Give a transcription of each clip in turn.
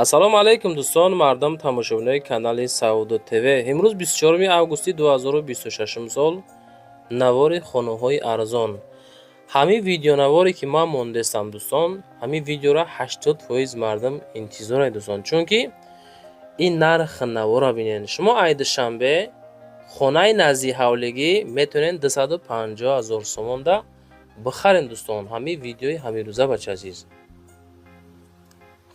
ассалому алайкум дӯстон, мардам тамошобинои канали Саудо ТВ. имрӯз 24 августи 2026 сол, навори хонаҳои арзон. ҳамин видеонаворе ки ман мондестам дӯстон, ҳамин видеора 80% мардам интизорад дӯстон, чунки ин нарх навора бинен. шумо ай душанбе хонаи назди ҳавлигӣ метавонед 250 000 сомонда бихарен дӯстон. ҳамин видеои ҳамирӯза бача азиз,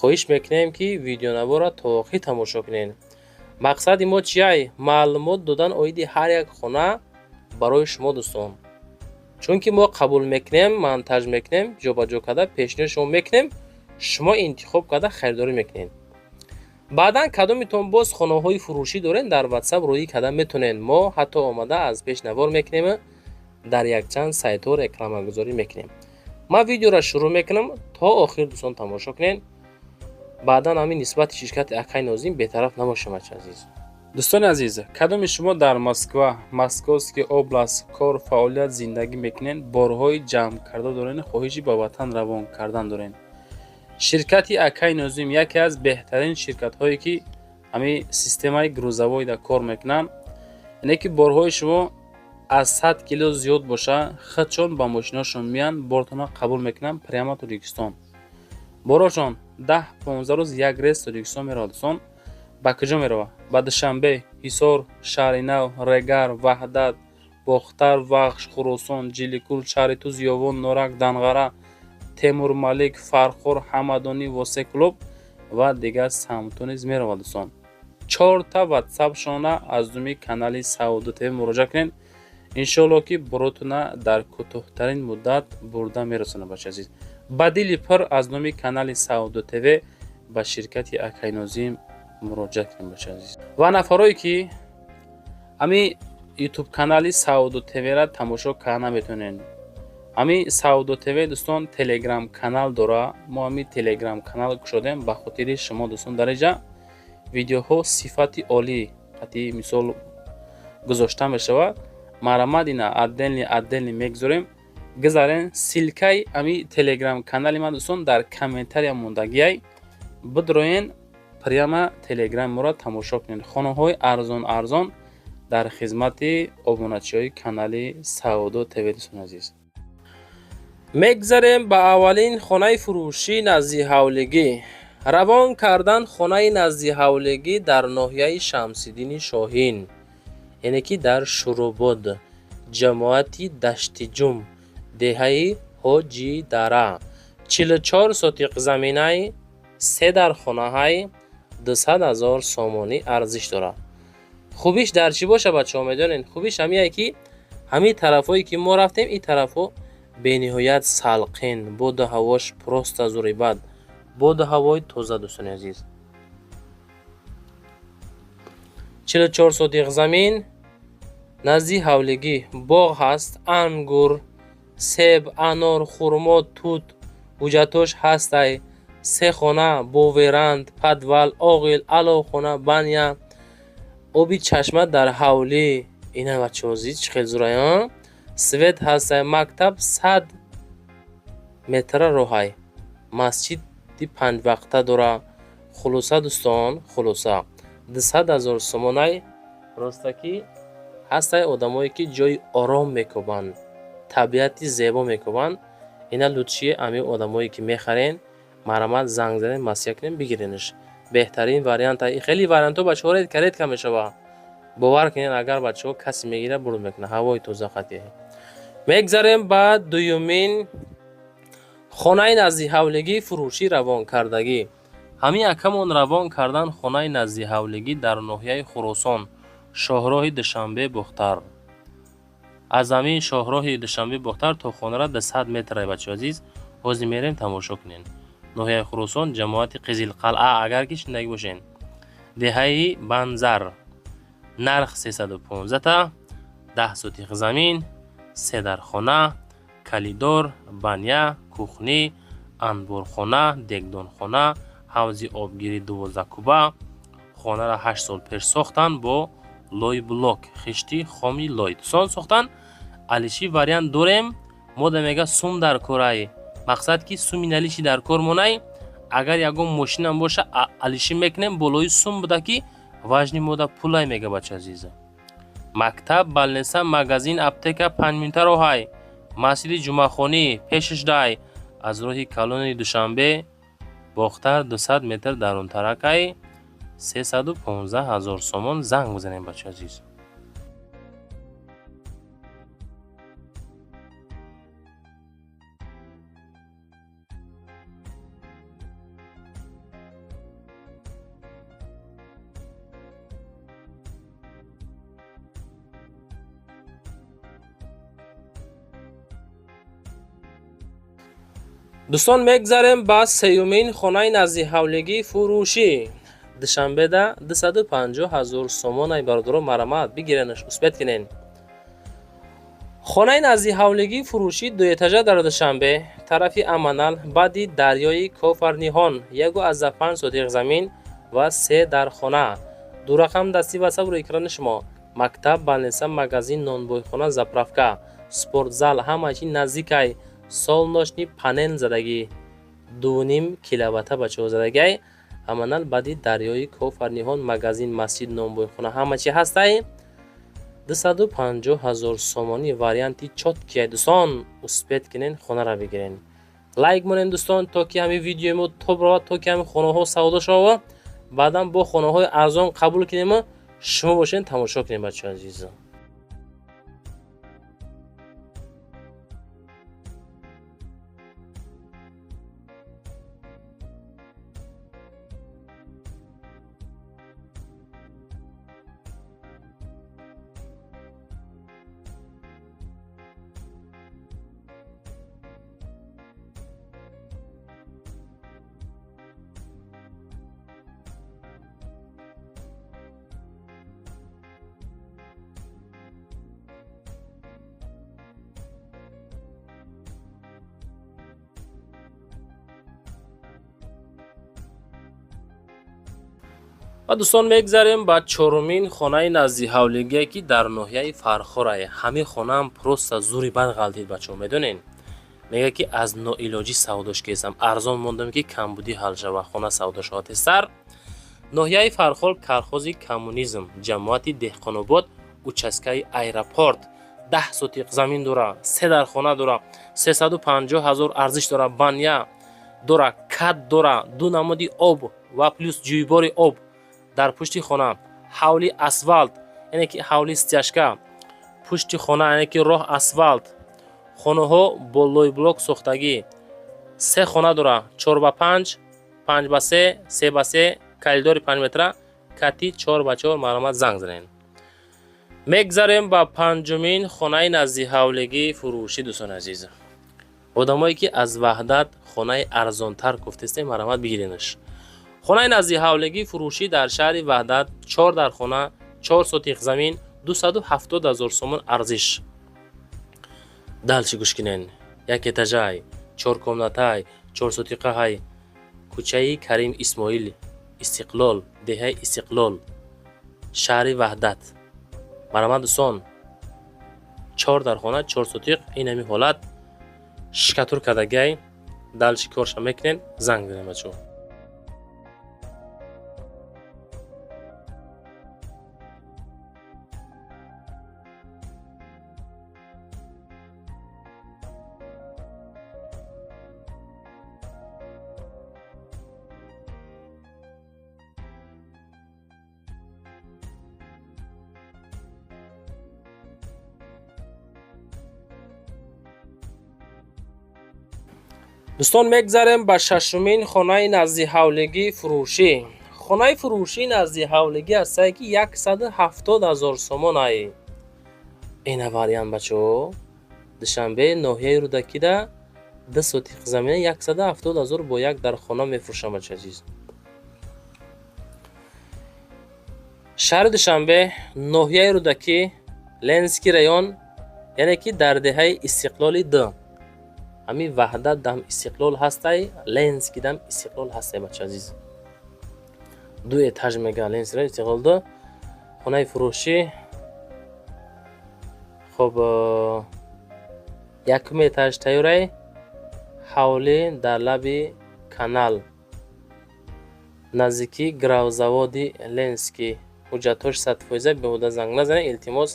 хоҳиш мекунем ки видеонавора то охир тамошо кунед. мақсади мо чияй? маълумот додан оиди ҳар як хона барои шумо дӯстон. чунки мо қабул мекунем, монтаж мекунем, ҷобаҷо карда пешниҳоди шумо мекунем, шумо интихоб карда харидорӣ мекунед. баъдан кадомитон боз хонаҳои фурӯшӣ доред, дар WhatsApp роӣ карда метавонед. мо ҳатто омада аз пеш навор мекунем, дар якчанд сайтҳо рекламагузорӣ мекунем. ман видеоро шурӯъ мекунам, то охир дӯстон тамошо кунед. баъдан ҳамин нисбати ширкати Акай Нозим бетараф намошем азиз. дӯстони азиз, кадоми шумо дар Москва, Московский област кор фаъолият зиндагӣ мекунед, борҳои ҷамъ карда доред, хоҳиши ба ватан равон кардан доред? ширкати Акай Нозим яке аз беҳтарин ширкатҳое ки ҳамин системаи грузовойда кор мекунанд. яъне ки борҳои шумо аз 100 кило зиёд боша, худшон ба мошинашон меянд, бортона қабул мекунанд прямо Тоҷикистон. борошон 10-15 рӯз як рейс Тоҷикистон меравад дӯстон. ба куҷо меравад? ба Душанбе, Ҳисор, Шаҳри Нав, Регар, Ваҳдат, Бохтар, Вахш, Хуросон, Ҷиликур, Шаҳри Туз, Ёвон, Норак, Данғара, Темурмалик, Фархор, Ҳамадонӣ, Восеклоб ва дигар самтҳо низ меравад дӯстон. 4 WhatsApp шона аз думи канали Саудо ТВ муроҷиат кунед. иншоалло ки баротона дар кӯтоҳтарин муддат бурда мерасонад бача азиз. ба дили пир аз номи канали Саудо ТВ ба ширкати Акай Нозим муроҷиат кунед бача азиз. ва нафарое ки ҳамин YouTube канали Саудо ТВ-ра тамошо карда наметавонед, ҳамин Саудо ТВ дӯстон Telegram канал дора. мо ҳамин Telegram канал кушодем ба хотири шумо дӯстон. дар инҷа видеоҳо сифати олӣ қати мисол гузошта мешавад. марамад ина отдельно мегузорем. гузарен силкаи ҳамин Telegram канали ман дӯстон дар комментария мондагиай, бидроен прямо Telegram моро тамошо кунед. хонаҳои арзон дар хизмати обуначиҳои канали Саудо ТВ дӯстон азиз. мегузарем ба аввалин хонаи фурӯшӣ назди ҳавлигӣ. равон кардан хонаи назди ҳавлигӣ дар ноҳияи Шамсиддини Шоҳин, яъне ки дар Шуробод, ҷамоати Дашти Ҷум, деҳаи Ҳоҷи Дара. 44 сотиқ заминаи 3 дар хонаҳай 200 000 сомонӣ арзиш дорад. хубиш дар чӣ боша бачаҳо медонед? хубиш ҳамие ки ҳамин тарафҳое ки мо рафтем, ин тарафҳо бениҳоят салқин, боду ҳавош просто зурибад, боду ҳавои тоза дӯстони азиз. 44 сотиқ замин назди ҳавлигӣ, боғ ҳаст, ангур, себ, анор, хурмо, тут, ҳуҷҷатош ҳастай. 3 хона бо веранд, подвал, оғил, алохона, баня, оби чашма дар ҳавлӣ. ина бачаҳо азиз чӣ хел зурай. свет ҳастай, мактаб 100 метра роҳай, масҷиди 5 вақта дора. хулоса дӯстон, хулоса 200 000 сомонай ростаки ҳастай одамое ки ҷои ором мекобанд, табиати зебо мекобанд. ина лутчи ҳамин одамое ки мехарен, марамад занг занед, масъя кунед, бигиренш. беҳтарин вариант. хеле вариантҳо бачаҳо редка мешавад. бовар кунед, агар бачаҳо касе мегира бурд мекунад, ҳавои тоза қатъи. мегзарем ба дуюмин хонаи назди ҳавлигӣ, фурӯшӣ равонкардагӣ. ҳамин акамон равон кардан хонаи назди ҳавлигӣ дар ноҳияи Хӯросон, шоҳроҳи Душанбе Бухтар. аз ҳамин шоҳроҳи Душанбе Бухтар то хонара 200 метра бачаҳо азиз. ҳозир мерем тамошо кунед. ноҳияи Хӯросон, ҷамоати Қизилқалъа агар ки шиндаги бошед. деҳаи Банзар. нарх 315 та, 10 сотиқ замин, 3 дар хона, калидор, баня, кухни, анборхона, дегдонхона, ҳавзи обгирӣ 12 куба. хонара 8 сол пеш сохтанд бо лой блок, хишти хоми лой сон сохтанд. алиши вариант дорем. мода мега сум дар корай. мақсад ки суми налиши дар кор монай, агар ягон мошинам боша алиши мекунем болои сум буда ки важни мода пулай мега бача азиза. мактаб, балнеса, магазин, аптека 5 минута роҳай. масҷиди ҷумъахонӣ пешаш дай. аз роҳи калони душанбе бохтар 200 метр дарунтаракай 315 000 сомон занг бизанем бачаи азиз. дӯстон мегзарем ба сеюмин хонаи назди ҳавлигии фурӯшӣ. душанбеда 250 000 сомонай бародаро марамат бигиренаш успет кинен. хонаи назди ҳавлигии фурӯшӣ дуэтажа дар душанбе тарафи аманал баъди дарёи кофарниҳон 1,5 сотиқ замин ва 3 дар хона. ду рақам дастӣ ватсап рӯи экрани шумо. мактаб, балнеса, магазин, нонбойхона, заправка, спортзал ҳамаи чи наздикай. солночни панел задагӣ 2.5 киловатта бачаҳо задагай. аманал баъди дарёи кофарниҳон магазин, масҷид, нонбойхона ҳама чи ҳастай. 250 000 сомони варианти чоткия дӯстон успет кинен хонара бигирен. лайк монен дӯстон то ки ҳамин видеои мо тоб равад, то ки ҳамин хонаҳо савдо шава, баъдан бо хонаҳои арзон қабул кинем. шумо бошен тамошо кинем бачаҳои азиз. ва дӯстон мегзарем ба чорумин хонаи назди ҳавлигие ки дар ноҳияи фархорае. ҳамин хонаам просто зури бар ғалтид бачаҳо медонен. мега ки аз ноилоҷӣ савдош кесам. арзон мондам ки камбудӣ ҳал шава. хона савдо шава тезтар. ноҳияи фархор кархози коммунизм, ҷамоати деҳқонобод, участкаи аэропорт 10 сотиқ замин дора, 3 дар хона дора, 350 000 арзиш дора, баня дора, кат дора, 2 намуди об ва плюс ҷӯйбори об дар пушти хона, ҳавли асфалт, яъне ки ҳавли стяжка, пушти хона яъне ки роҳ асфалт, хонаҳо бо лойблок сохтагӣ, 3 хона дора, 4x5, 5x3, 3x3, калидори 5 метра, кати 4x4 маромат занг занен. мегзарем ба панҷумин хонаи назди ҳавлигии фурӯшӣ дӯстони азиз. одамое ки аз ваҳдат хонаи арзонтар гуфтестем маромат бигиренаш. хонаи назди ҳавлигии фурӯшӣ дар шаҳри ваҳдат 4 дар хона, 4 сотиқ замин, 270 000 сомон арзиш. далчи гӯш кинен. як этажай, 4 комнатай, 4 сотиқаҳай. кӯчаи Карим Исмоил, Истиқлол, деҳаи Истиқлол, шаҳри ваҳдат. маромат дӯстон 4 дар хона, 4 сотиқ ин ҳамин ҳолат шикатур кардагай. далчи корша мекунен, занг занем бачаҳо. дӯстон мегзарем ба шашумин хонаи назди ҳавлигии фурӯшӣ. хонаи фурӯшии назди ҳавлигӣ ҳастае ки 170 000 сомонай. ина вариант бачаҳо душанбе ноҳияи рӯдакида 2 сотиқ замина 170 000 бо як дар хона мефурӯшам бачаи азиз. шаҳри душанбе ноҳияи рӯдакӣ ленский район, яъне ки дар деҳаи Истиқлоли 2. ҳамин ваҳдат дам Истиқлол ҳастай, ленский дам Истиқлол ҳастай бачаи азиз. 2 этаж мега ленский район Истиқлол 2. хонаи фурӯшӣ хоб якум этаж тайёрай, ҳавлӣ дар лаби канал, наздики гравзаводи Ленский. ҳуҷҷатҳош 100% беҳуда занг назанед. илтимос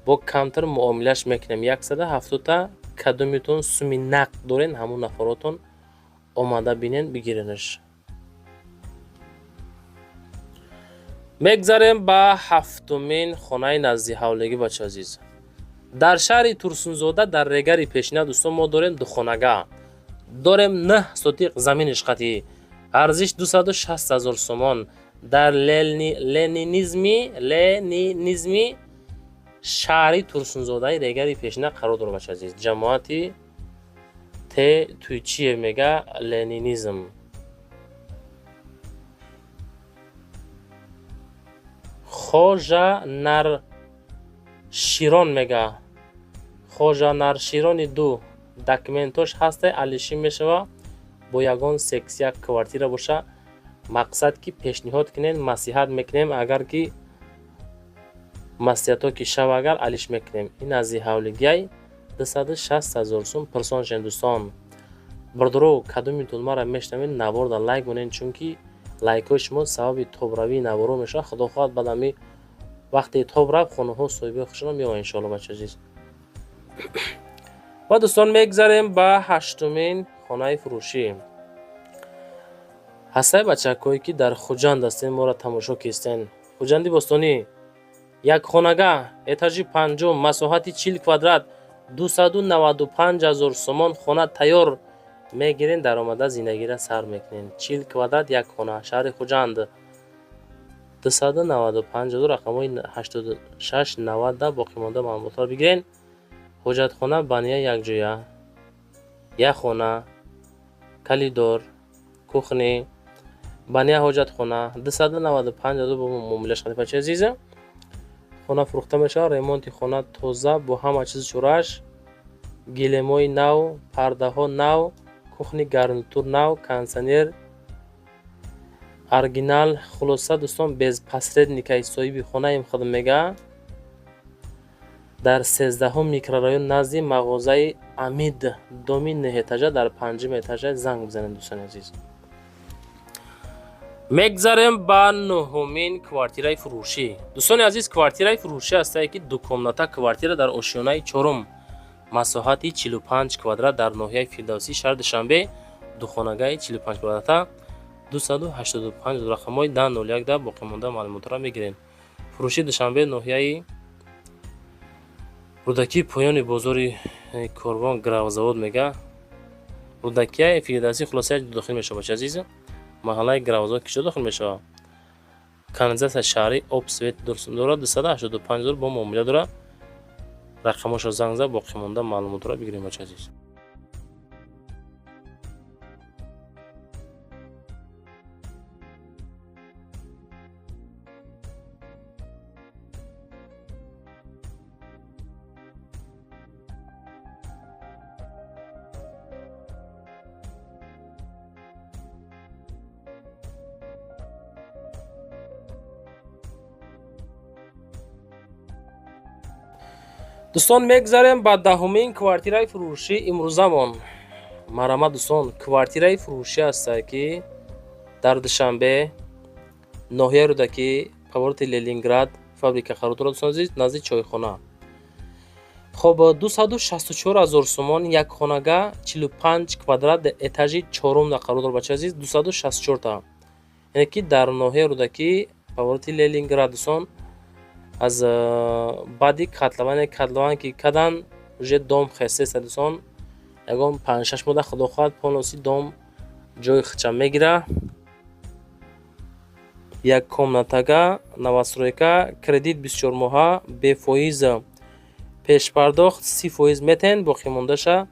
бо камтар муомилаш мекунем. 170-та кадомитон суми нақд дорен, ҳамун нафаротон омада бинен бигиренаш. мегзарем ба ҳафтумин хонаи назди ҳавлигӣ бача азиз. дар шаҳри Турсунзода дар регари пешина дӯстон мо дорем духонага. дорем 9 сотиқ замини шқатӣ. арзиш 260 000 сомон. дар ленинизми шаҳри Турсунзодаи регари пешина қарор дорад бача азиз. ҷамоати Туйчиев мега ленинизм. Хожа Нарширон мега. Хожа Нарширони 2 документош ҳаста, алиши мешава бо ягон сексия квартира боша. мақсад ки пешниҳод кунем, масиҳат мекунем, агар ки маслиҳато ки шава агар алиш мекунем. ин назди ҳавлигиай 260 000 сум пирсоншен дӯстон. бирдуро кадомитон мара мешнавед наворда лайк монен, чунки лайкҳои шумо сабаби тобравии наворо мешавад. худо хоҳад бадами вақте тоб рафт хонаҳо соҳиби хушро меояд иншоалло бача азиз. ва дӯстон мегзарем ба ҳаштумин хонаи фурӯшӣ. ҳастаи бачакҳое ки дар хуҷанд ҳастен моро тамошо кистен. хуҷанди бостонӣ як хонага этажи 5 масоҳати 40 квадрат 295 000 сомон хона тайёр мегирен, даромада зиндагиро сар мекунен. 40 квадрат як хона, шаҳри хуҷанд 295 000 рақамҳои 86 90 боқимонда маълумотро бигирен. ҳоҷатхона бания якҷоя, як хона, калидор, кухни, бания ҳоҷатхона 295 000 бо муомилаш қадим бача азиза. хона фурӯхта мешавад, ремонти хона тоза бо ҳама чизи чораш, гилемои нав, пардаҳо нав, кухни гарнитур нав, кондитсионер оригинал. хулоса дӯстон без посредникаи соҳиби хонаим хидм мега. дар 13 микрорайон назди мағозаи Амид доми 9 этажа дар 5 этажа занг бизанем дӯстони азиз. мегзарем ба 9-мин квартираи фурӯшӣ. дӯстони азиз, квартираи фурӯшӣ ҳастае ки дукомната квартира дар ошиёнаи 4 масоҳати 45 квадрат дар ноҳияи Фирдавсӣ, шаҳри Душанбе. духонагаи 45 квадрата 285 рақамҳои 1001 боқимонда маълумотро мегирем. фурӯши Душанбе, ноҳияи рӯдаки поёни бозори Корвон гравзавод мега. рӯдакияи Фирдавсӣ хулосаи дохил мешавад бача азиз. маҳаллаи гравзавод киҷо дохил мешавад. канализатсия шаҳрӣ об свет дорад. 285 000 бо муомила дорад. рақамашо занг зад, боқимонда маълумотро бигирем бача азиз. дӯстон мегзарем ба 10-мин квартираи фурӯшӣ имрӯзамон. марҳамат дӯстон, квартираи фурӯшӣ ҳастае ки дар Душанбе, ноҳияи рӯдаки повороти Ленинград фабрика қарор дорад дӯстон азиз, назди чойхона. хоб 264 000 сомон як хонага 45 квадрат этажи 4 қарор дорад бача азиз. 264 та, яъне ки дар ноҳияи рӯдаки повороти Ленинград дӯстон аз баъди котлован ки кадан уже дом хесеста дӯстон, ягон 5-6 мода худо хоҳад поноси дом ҷои хича мегира. як комнатага новостройка, кредит 24 моҳа бефоиз, пешпардохт 30% метен, боқимондаша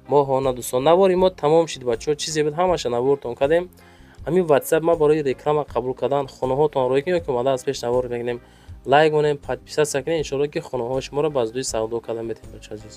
моҳона дӯстон. навори мо тамом шид бачаҳо, чизе буд ҳамаша навортон кардем. ҳамин ватсап ма барои реклама қабул кардан хонаҳотон рӯй кунем, ки омада аз пеш навор мекунем. лайк монем, подписатсия кунем, иншоалло ки хонаҳои шуморо ба зудӣ савдо карда метавонем бача азиз.